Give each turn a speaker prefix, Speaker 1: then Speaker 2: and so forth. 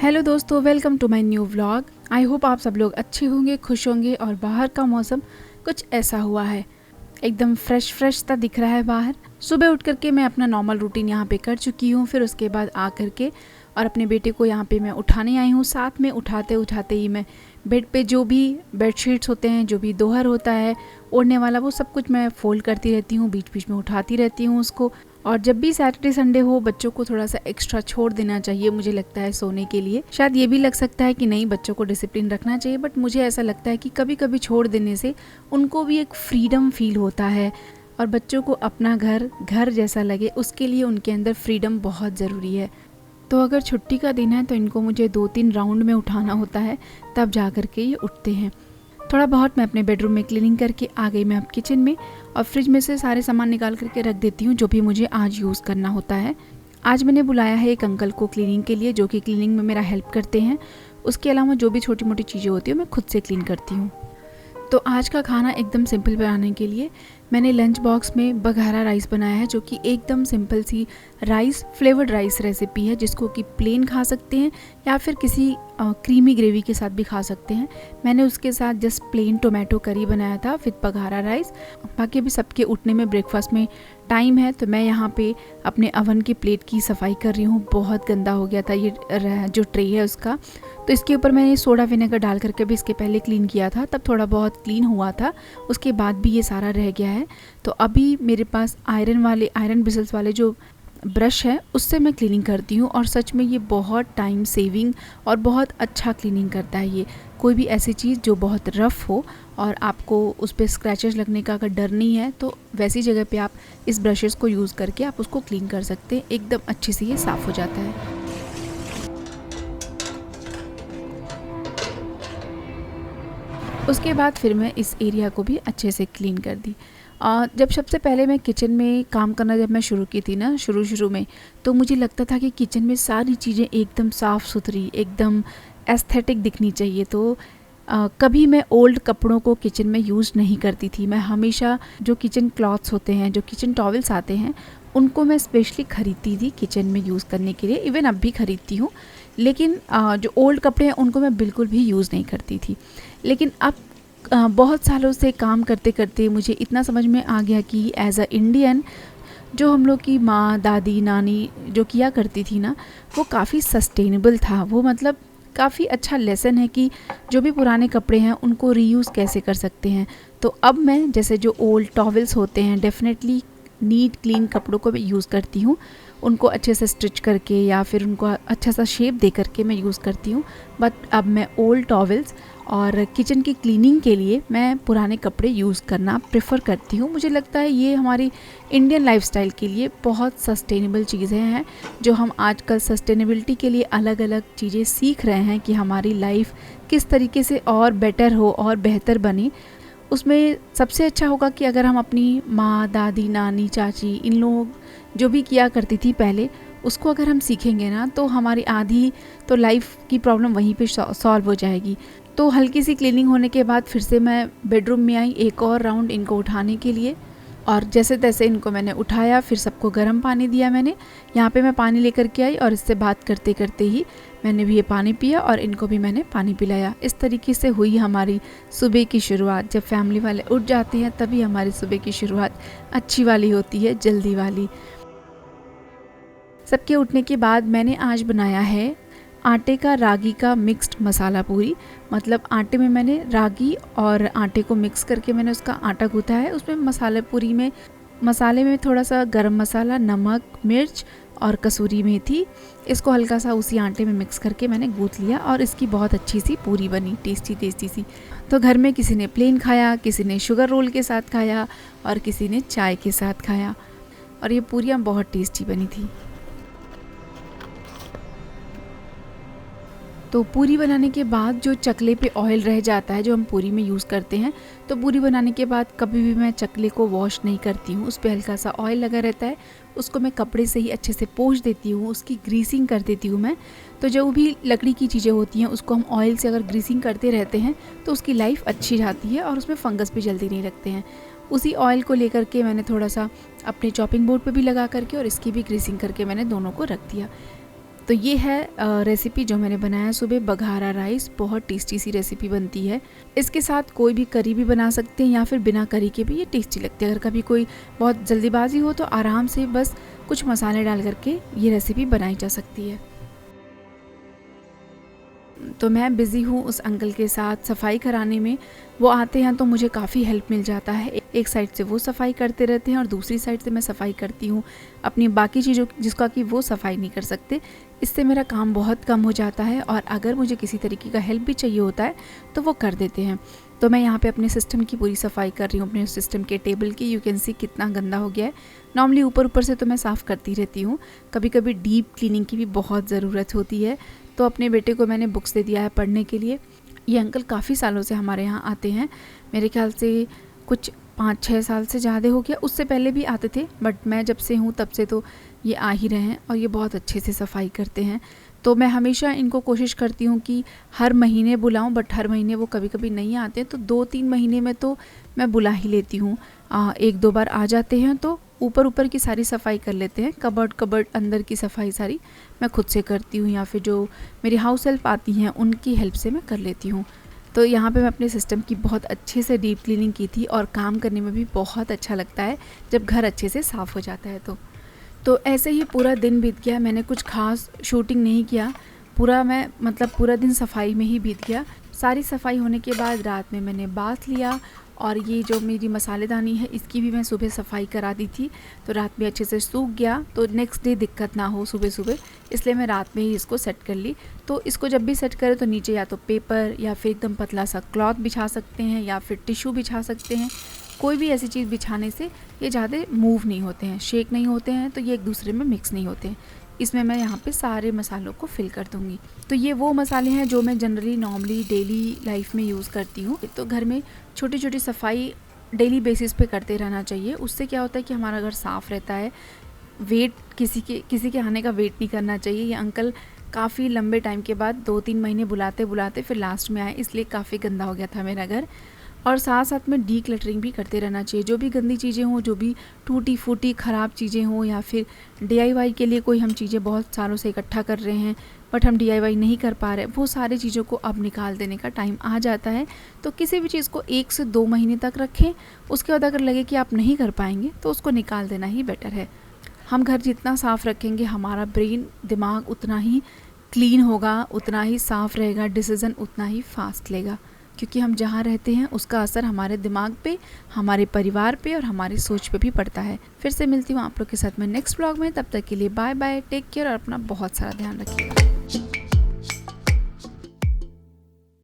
Speaker 1: Hello दोस्तों, welcome to my new vlog. I hope आप सब लोग अच्छे होंगे, खुश होंगे। और बाहर का मौसम कुछ ऐसा हुआ है, एकदम फ्रेश सा दिख रहा है बाहर। सुबह उठ करके मैं अपना नॉर्मल रूटीन यहाँ पे कर चुकी हूँ। फिर उसके बाद आ करके और अपने बेटे को यहाँ पे मैं उठाने आई हूँ। साथ में उठाते उठाते ही मैं बेड पे जो भी बेडशीट्स होते हैं, जो भी दोहर होता है ओढ़ने वाला, वो सब कुछ मैं फोल्ड करती रहती हूँ, बीच बीच में उठाती रहती हूँ उसको। और जब भी सैटरडे संडे हो, बच्चों को थोड़ा सा एक्स्ट्रा छोड़ देना चाहिए, मुझे लगता है सोने के लिए। शायद ये भी लग सकता है कि नहीं, बच्चों को डिसिप्लिन रखना चाहिए, बट मुझे ऐसा लगता है कि कभी कभी छोड़ देने से उनको भी एक फ्रीडम फील होता है। और बच्चों को अपना घर घर जैसा लगे, उसके लिए उनके अंदर फ्रीडम बहुत ज़रूरी है। तो अगर छुट्टी का दिन है तो इनको मुझे 2-3 राउंड में उठाना होता है, तब जा कर के ये उठते हैं। थोड़ा बहुत मैं अपने बेडरूम में क्लीनिंग करके आ गई मैं अब किचन में, और फ्रिज में से सारे सामान निकाल करके रख देती हूँ जो भी मुझे आज यूज़ करना होता है। आज मैंने बुलाया है एक अंकल को क्लीनिंग के लिए, जो कि क्लीनिंग में मेरा हेल्प करते हैं। उसके अलावा जो भी छोटी मोटी चीज़ें होती हैं मैं खुद से क्लीन करती हूँ। तो आज का खाना एकदम सिंपल बनाने के लिए मैंने लंच बॉक्स में बघारा राइस बनाया है, जो कि एकदम सिंपल सी राइस, फ्लेवर्ड राइस रेसिपी है, जिसको कि प्लेन खा सकते हैं या फिर किसी क्रीमी ग्रेवी के साथ भी खा सकते हैं। मैंने उसके साथ जस्ट प्लेन टोमेटो करी बनाया था विद बघारा राइस। बाकी अभी सबके उठने में, ब्रेकफास्ट में टाइम है, तो मैं यहाँ पे अपने अवन की प्लेट की सफाई कर रही हूँ। बहुत गंदा हो गया था ये जो ट्रे है उसका, तो इसके ऊपर मैंने सोडा विनेगर डाल करके भी इसके पहले क्लीन किया था, तब थोड़ा बहुत क्लीन हुआ था। उसके बाद भी ये सारा रह गया है। तो अभी मेरे पास आयरन ब्रिसल्स वाले जो ब्रश है, उससे मैं क्लीनिंग करती हूँ। और सच में ये बहुत टाइम सेविंग और बहुत अच्छा क्लीनिंग करता है। ये कोई भी ऐसी चीज़ जो बहुत रफ़ हो और आपको उस पर स्क्रैचेस लगने का अगर डर नहीं है, तो वैसी जगह पे आप इस ब्रशेस को यूज़ करके आप उसको क्लीन कर सकते हैं। एकदम अच्छे से ये साफ़ हो जाता है। उसके बाद फिर मैं इस एरिया को भी अच्छे से क्लीन कर दी। जब सबसे पहले मैं किचन में काम करना जब मैं शुरू की थी ना, शुरू में, तो मुझे लगता था कि किचन में सारी चीज़ें एकदम साफ़ सुथरी, एकदम एस्थेटिक दिखनी चाहिए। तो कभी मैं ओल्ड कपड़ों को किचन में यूज़ नहीं करती थी। मैं हमेशा जो किचन क्लॉथ्स होते हैं, जो किचन टॉवल्स आते हैं, उनको मैं स्पेशली ख़रीदती थी किचन में यूज़ करने के लिए। इवन अब भी ख़रीदती हूँ, लेकिन जो ओल्ड कपड़े हैं उनको मैं बिल्कुल भी यूज़ नहीं करती थी। लेकिन अब बहुत सालों से काम करते करते मुझे इतना समझ में आ गया कि एज़ अ इंडियन, जो हम लोग की माँ, दादी, नानी जो किया करती थी ना, वो काफ़ी सस्टेनेबल था। वो मतलब काफ़ी अच्छा लेसन है कि जो भी पुराने कपड़े हैं उनको रीयूज़ कैसे कर सकते हैं। तो अब मैं जैसे जो ओल्ड टॉवल्स होते हैं, डेफिनेटली नीट क्लीन कपड़ों को मैं यूज़ करती हूँ। उनको अच्छे से स्टिच करके या फिर उनको अच्छा सा शेप दे करके मैं यूज़ करती हूँ। बट अब मैं ओल्ड टॉवल्स और किचन की क्लीनिंग के लिए मैं पुराने कपड़े यूज़ करना प्रेफर करती हूँ। मुझे लगता है ये हमारी इंडियन लाइफस्टाइल के लिए बहुत सस्टेनेबल चीज़ें हैं, जो हम आजकल सस्टेनेबिलिटी के लिए अलग अलग चीज़ें सीख रहे हैं कि हमारी लाइफ किस तरीके से और बेटर हो और बेहतर बने। उसमें सबसे अच्छा होगा कि अगर हम अपनी माँ, दादी, नानी, चाची, इन लोग जो भी किया करती थी पहले, उसको अगर हम सीखेंगे ना, तो हमारी आधी तो लाइफ की प्रॉब्लम वहीं पे सॉल्व हो जाएगी। तो हल्की सी क्लीनिंग होने के बाद फिर से मैं बेडरूम में आई एक और राउंड इनको उठाने के लिए। और जैसे तैसे इनको मैंने उठाया, फिर सबको गर्म पानी दिया मैंने। यहाँ पे मैं पानी लेकर के आई और इससे बात करते करते ही मैंने भी ये पानी पिया और इनको भी मैंने पानी पिलाया। इस तरीके से हुई हमारी सुबह की शुरुआत। जब फैमिली वाले उठ जाते हैं तभी हमारी सुबह की शुरुआत अच्छी वाली होती है, जल्दी वाली। सबके उठने के बाद मैंने आज बनाया है आटे का रागी का मिक्स्ड मसाला पूरी। मतलब आटे में मैंने रागी और आटे को मिक्स करके मैंने उसका आटा गूँथा है। उसमें मसाले में थोड़ा सा गरम मसाला, नमक, मिर्च और कसूरी मेथी, इसको हल्का सा उसी आटे में मिक्स करके मैंने गूँथ लिया और इसकी बहुत अच्छी सी पूरी बनी, टेस्टी सी। तो घर में किसी ने प्लेन खाया, किसी ने शुगर रोल के साथ खाया और किसी ने चाय के साथ खाया। और ये पूरियाँ बहुत टेस्टी बनी थी। तो पूरी बनाने के बाद जो चकले पे ऑयल रह जाता है, जो हम पूरी में यूज़ करते हैं, तो पूरी बनाने के बाद कभी भी मैं चकले को वॉश नहीं करती हूँ। उस पर हल्का सा ऑयल लगा रहता है, उसको मैं कपड़े से ही अच्छे से पोंछ देती हूँ, उसकी ग्रीसिंग कर देती हूँ मैं। तो जो भी लकड़ी की चीज़ें होती हैं उसको हम ऑयल से अगर ग्रीसिंग करते रहते हैं तो उसकी लाइफ अच्छी जाती है और उसमें फंगस भी जल्दी नहीं लगते हैं। उसी ऑयल को लेकर के मैंने थोड़ा सा अपने चॉपिंग बोर्ड पर भी लगा करके और इसकी भी ग्रीसिंग करके मैंने दोनों को रख दिया। तो ये है रेसिपी जो मैंने बनाया सुबह, बघारा राइस। बहुत टेस्टी सी रेसिपी बनती है। इसके साथ कोई भी करी भी बना सकते हैं या फिर बिना करी के भी ये टेस्टी लगती है। अगर कभी कोई बहुत जल्दीबाजी हो तो आराम से बस कुछ मसाले डाल करके ये रेसिपी बनाई जा सकती है। तो मैं बिज़ी हूँ उस अंकल के साथ सफाई कराने में। वो आते हैं तो मुझे काफ़ी हेल्प मिल जाता है। एक साइड से वो सफाई करते रहते हैं और दूसरी साइड से मैं सफाई करती हूँ अपनी बाकी चीज़ों जिसका कि वो सफाई नहीं कर सकते। इससे मेरा काम बहुत कम हो जाता है और अगर मुझे किसी तरीके का हेल्प भी चाहिए होता है तो वो कर देते हैं। तो मैं यहाँ पे अपने सिस्टम की पूरी सफाई कर रही हूँ, अपने सिस्टम के टेबल की। यू कैन सी कितना गंदा हो गया है। नॉर्मली ऊपर ऊपर से तो मैं साफ़ करती रहती हूँ, कभी कभी डीप क्लीनिंग की भी बहुत ज़रूरत होती है। तो अपने बेटे को मैंने बुक्स दे दिया है पढ़ने के लिए। ये अंकल काफ़ी सालों से हमारे यहाँ आते हैं, मेरे ख्याल से कुछ 5-6 साल से ज़्यादा हो गया। उससे पहले भी आते थे बट मैं जब से हूँ तब से तो ये आ ही रहे हैं और ये बहुत अच्छे से सफाई करते हैं। तो मैं हमेशा इनको कोशिश करती हूँ कि हर महीने बुलाऊं, बट हर महीने वो कभी कभी नहीं आते हैं तो 2-3 महीने में तो मैं बुला ही लेती हूँ। 1-2 बार आ जाते हैं तो ऊपर ऊपर की सारी सफाई कर लेते हैं। कबर्ड अंदर की सफाई सारी मैं खुद से करती हूँ या फिर जो मेरी हाउस हेल्प आती हैं उनकी हेल्प से मैं कर लेती हूँ। तो यहाँ पे मैं अपने सिस्टम की बहुत अच्छे से डीप क्लीनिंग की थी और काम करने में भी बहुत अच्छा लगता है जब घर अच्छे से साफ़ हो जाता है। तो ऐसे ही पूरा दिन बीत गया। मैंने कुछ खास शूटिंग नहीं किया, पूरा दिन सफाई में ही बीत गया। सारी सफाई होने के बाद रात में मैंने बाथ लिया और ये जो मेरी मसालेदानी है इसकी भी मैं सुबह सफाई करा दी थी। तो रात में अच्छे से सूख गया तो नेक्स्ट डे दिक्कत ना हो सुबह सुबह, इसलिए मैं रात में ही इसको सेट कर ली। तो इसको जब भी सेट करें तो नीचे या तो पेपर या फिर एकदम पतला सा क्लॉथ बिछा सकते हैं या फिर टिश्यू बिछा सकते हैं। कोई भी ऐसी चीज़ बिछाने से ये ज़्यादा मूव नहीं होते हैं, शेक नहीं होते हैं, तो ये एक दूसरे में मिक्स नहीं होते हैं। इसमें मैं यहाँ पे सारे मसालों को फिल कर दूँगी। तो ये वो मसाले हैं जो मैं जनरली नॉर्मली डेली लाइफ में यूज़ करती हूँ। तो घर में छोटी छोटी सफाई डेली बेसिस पे करते रहना चाहिए। उससे क्या होता है कि हमारा घर साफ़ रहता है। किसी के आने का वेट नहीं करना चाहिए। ये अंकल काफ़ी लंबे टाइम के बाद 2-3 महीने बुलाते बुलाते फिर लास्ट में आए, इसलिए काफ़ी गंदा हो गया था मेरा घर। और साथ साथ में डी क्लटरिंग भी करते रहना चाहिए। जो भी गंदी चीज़ें हों, जो भी टूटी फूटी ख़राब चीज़ें हों या फिर DIY के लिए कोई हम चीज़ें बहुत सालों से इकट्ठा कर रहे हैं बट हम DIY नहीं कर पा रहे, वो सारी चीज़ों को अब निकाल देने का टाइम आ जाता है। तो किसी भी चीज़ को 1 से 2 महीने तक रखें, उसके बाद अगर लगे कि आप नहीं कर पाएंगे तो उसको निकाल देना ही बेटर है। हम घर जितना साफ़ रखेंगे हमारा ब्रेन दिमाग उतना ही क्लीन होगा, उतना ही साफ़ रहेगा, डिसीज़न उतना ही फास्ट लेगा। क्योंकि हम जहाँ रहते हैं उसका असर हमारे दिमाग पे, हमारे परिवार पे और हमारी सोच पे भी पड़ता है। फिर से मिलती हूँ आप लोग के साथ में नेक्स्ट व्लॉग में। तब तक के लिए बाय बाय, टेक केयर और अपना बहुत सारा ध्यान रखिएगा।